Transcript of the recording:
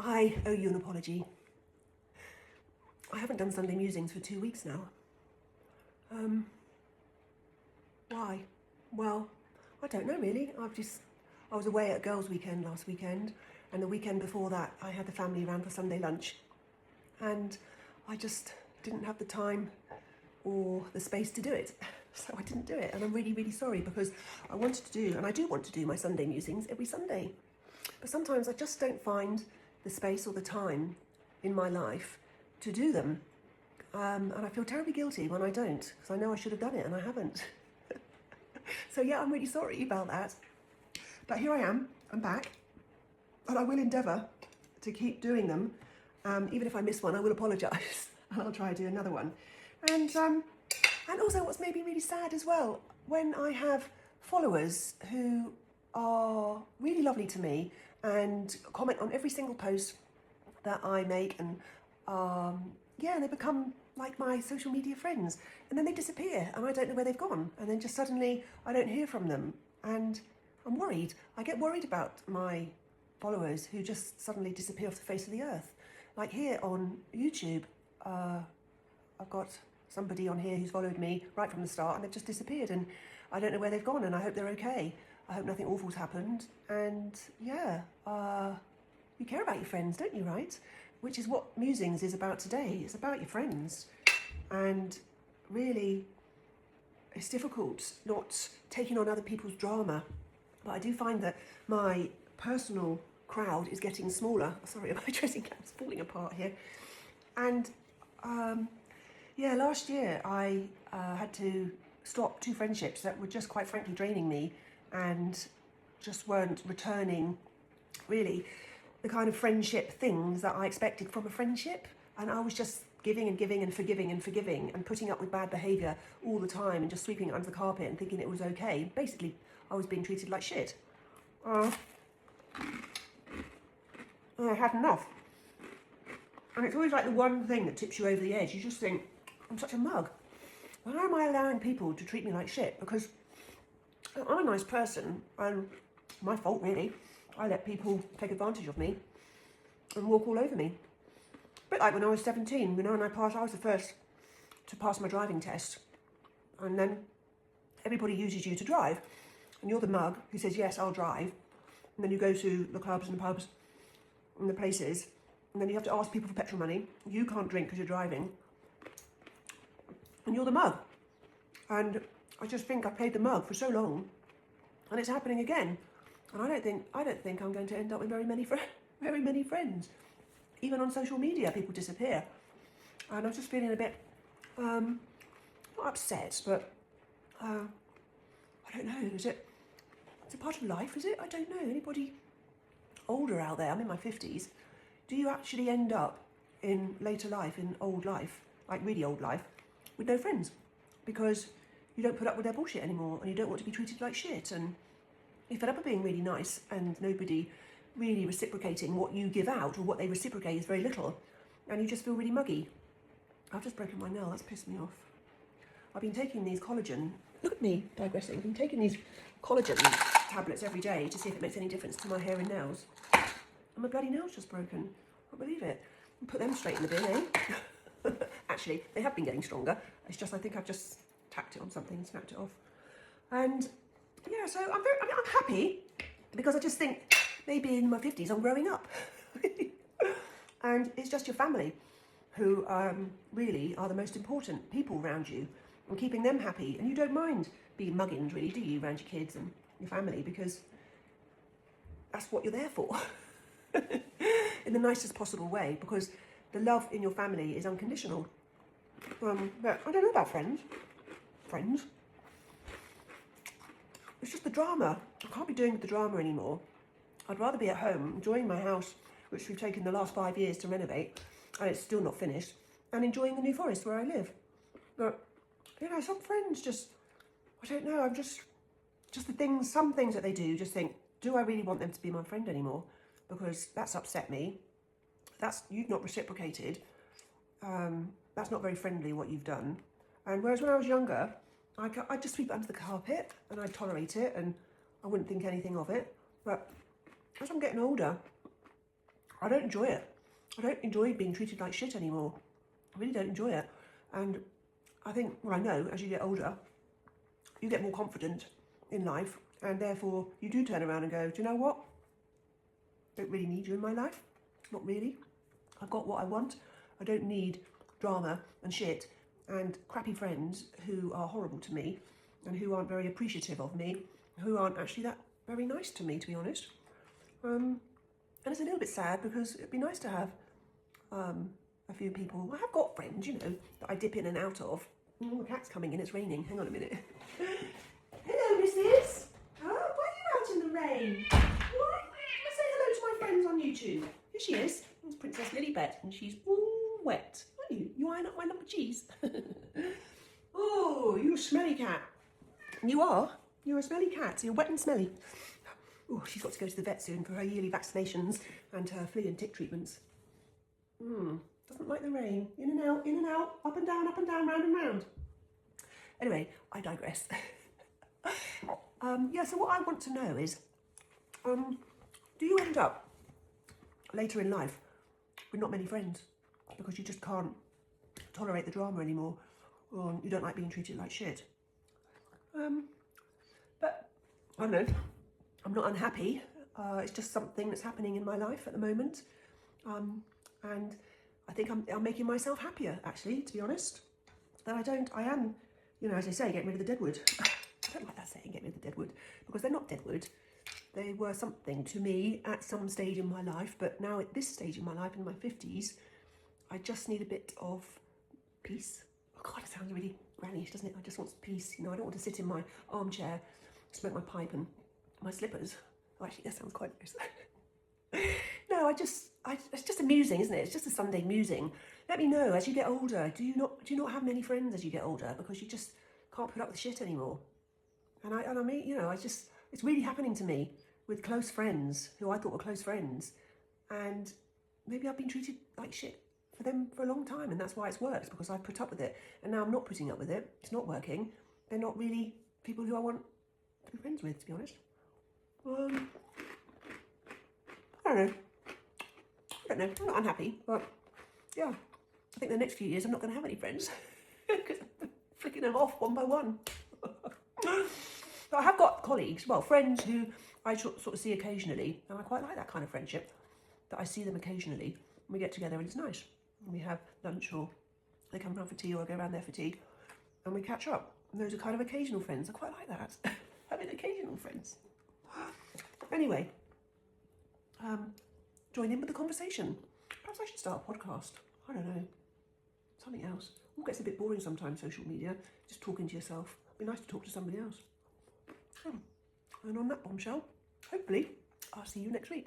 I owe you an apology. I haven't done Sunday musings for 2 weeks now. Why? Well, I don't know really. I was away at girls' weekend last weekend, and the weekend before that I had the family around for Sunday lunch, and I just didn't have the time or the space to do it. So I didn't do it, and I'm really, really sorry, because I wanted to do, and I do want to do my Sunday musings every Sunday. But sometimes I just don't find the space or the time in my life to do them. And I feel terribly guilty when I don't, because I know I should have done it and I haven't. So yeah, I'm really sorry about that. But here I am, I'm back, and I will endeavour to keep doing them. Even if I miss one, I will apologise, and I'll try to do another one. And also what's made me really sad as well, when I have followers who are really lovely to me and comment on every single post that I make, and yeah, they become like my social media friends, and then they disappear and I don't know where they've gone, and then just suddenly I don't hear from them, and I'm worried. I get worried about my followers who just suddenly disappear off the face of the earth. Like here on YouTube, I've got somebody on here who's followed me right from the start, and they've just disappeared, and I don't know where they've gone, and I hope they're okay. I hope nothing awful's happened. And yeah, you care about your friends, don't you, right? Which is what Musings is about today. It's about your friends. And really, it's difficult not taking on other people's drama. But I do find that my personal crowd is getting smaller. Sorry, my dressing gown's falling apart here. And yeah, last year I had to stop 2 friendships that were just quite frankly draining me and just weren't returning really the kind of friendship things that I expected from a friendship. And I was just giving and giving and forgiving and putting up with bad behaviour all the time and just sweeping it under the carpet and thinking it was okay. Basically, I was being treated like shit. I had enough. And it's always like the one thing that tips you over the edge. You just think, I'm such a mug. Why am I allowing people to treat me like shit? Because I'm a nice person, and my fault really. I let people take advantage of me and walk all over me. A bit like when I was 17, you know, and I was the first to pass my driving test. And then everybody uses you to drive, and you're the mug who says, yes, I'll drive. And then you go to the clubs and the pubs and the places, and then you have to ask people for petrol money. You can't drink because you're driving. And you're the mug. And I just think I played the mug for so long, and it's happening again. And I don't think I'm going to end up with very many friends. Even on social media, people disappear. And I'm just feeling a bit, not upset, but I don't know. Is it part of life? Is it? I don't know. Anybody older out there? I'm in my 50s. Do you actually end up in later life, in old life, like really old life, with no friends? Because you don't put up with their bullshit anymore, and you don't want to be treated like shit, and you're fed up of being really nice and nobody really reciprocating what you give out, or what they reciprocate is very little, and you just feel really muggy. I've just broken my nail, that's pissed me off. I've been taking these collagen, look at me digressing, I've been taking these collagen tablets every day to see if it makes any difference to my hair and nails. And my bloody nail's just broken, I can't believe it. I'll put them straight in the bin, eh? Actually, they have been getting stronger, it's just I think I've just tacked it on something and snapped it off. And yeah, so I'm happy, because I just think maybe in my 50s I'm growing up. And it's just your family who really are the most important people around you, and keeping them happy. And you don't mind being muggins, really, do you, around your kids and your family, because that's what you're there for. In the nicest possible way, because the love in your family is unconditional. But I don't know about friends. It's just the drama. I can't be doing the drama anymore. I'd rather be at home, enjoying my house, which we've taken the last 5 years to renovate, and it's still not finished, and enjoying the New Forest where I live. But, you know, some friends just, I don't know, I'm just the things, some things that they do, just think, do I really want them to be my friend anymore? Because that's upset me. You've not reciprocated. That's not very friendly, what you've done. And whereas when I was younger, I'd just sweep it under the carpet and I'd tolerate it and I wouldn't think anything of it. But as I'm getting older, I don't enjoy it. I don't enjoy being treated like shit anymore. I really don't enjoy it. And I think, well, I know as you get older, you get more confident in life, and therefore you do turn around and go, do you know what? Don't really need you in my life. Not really. I've got what I want. I don't need drama and shit and crappy friends who are horrible to me and who aren't very appreciative of me, who aren't actually that very nice to me, to be honest. And it's a little bit sad because it'd be nice to have a few people. I have got friends, you know, that I dip in and out of. Oh, the cat's coming in, it's raining. Hang on a minute. Hello, missus. Oh, why are you out in the rain? What? Let's say hello to my friends on YouTube. Here she is. It's Princess Lilybet, and she's all wet. Are you? You eyeing up my lump of cheese? Oh, you smelly cat. You are? You're a smelly cat, so you're wet and smelly. Oh, she's got to go to the vet soon for her yearly vaccinations and her flea and tick treatments. Doesn't like the rain. In and out, up and down, round and round. Anyway, I digress. Yeah, so what I want to know is, do you end up later in life with not many friends because you just can't tolerate the drama anymore, or you don't like being treated like shit? But I don't know. I'm not unhappy. It's just something that's happening in my life at the moment, and I think I'm making myself happier, actually, to be honest. That I am, you know, as they say, getting rid of the deadwood. I don't like that saying, get rid of the deadwood, because they're not deadwood. They were something to me at some stage in my life, but now at this stage in my life, in my 50s, I just need a bit of peace. Oh God, it sounds really grannish, doesn't it? I just want some peace. You know, I don't want to sit in my armchair, smoke my pipe and my slippers. Oh, actually, that sounds quite nice. No, it's just amusing, isn't it? It's just a Sunday musing. Let me know as you get older. Do you not have many friends as you get older because you just can't put up with shit anymore? And I mean, you know, it's really happening to me with close friends who I thought were close friends, and maybe I've been treated like shit for them for a long time, and that's why it's worked, because I've put up with it, and now I'm not putting up with it. It's not working. They're not really people who I want to be friends with, to be honest. I don't know. I'm not unhappy, but yeah, I think the next few years I'm not going to have any friends because I'm flicking them off one by one. But I have got colleagues, well, friends who I sort of see occasionally, and I quite like that kind of friendship, that I see them occasionally, and we get together and it's nice. And we have lunch, or they come round for tea, or I go around there for tea, and we catch up. And those are kind of occasional friends. I quite like that, having occasional friends. Anyway, join in with the conversation. Perhaps I should start a podcast. I don't know. Something else. All gets a bit boring sometimes, social media. Just talking to yourself. It'd be nice to talk to somebody else. And on that bombshell, hopefully, I'll see you next week.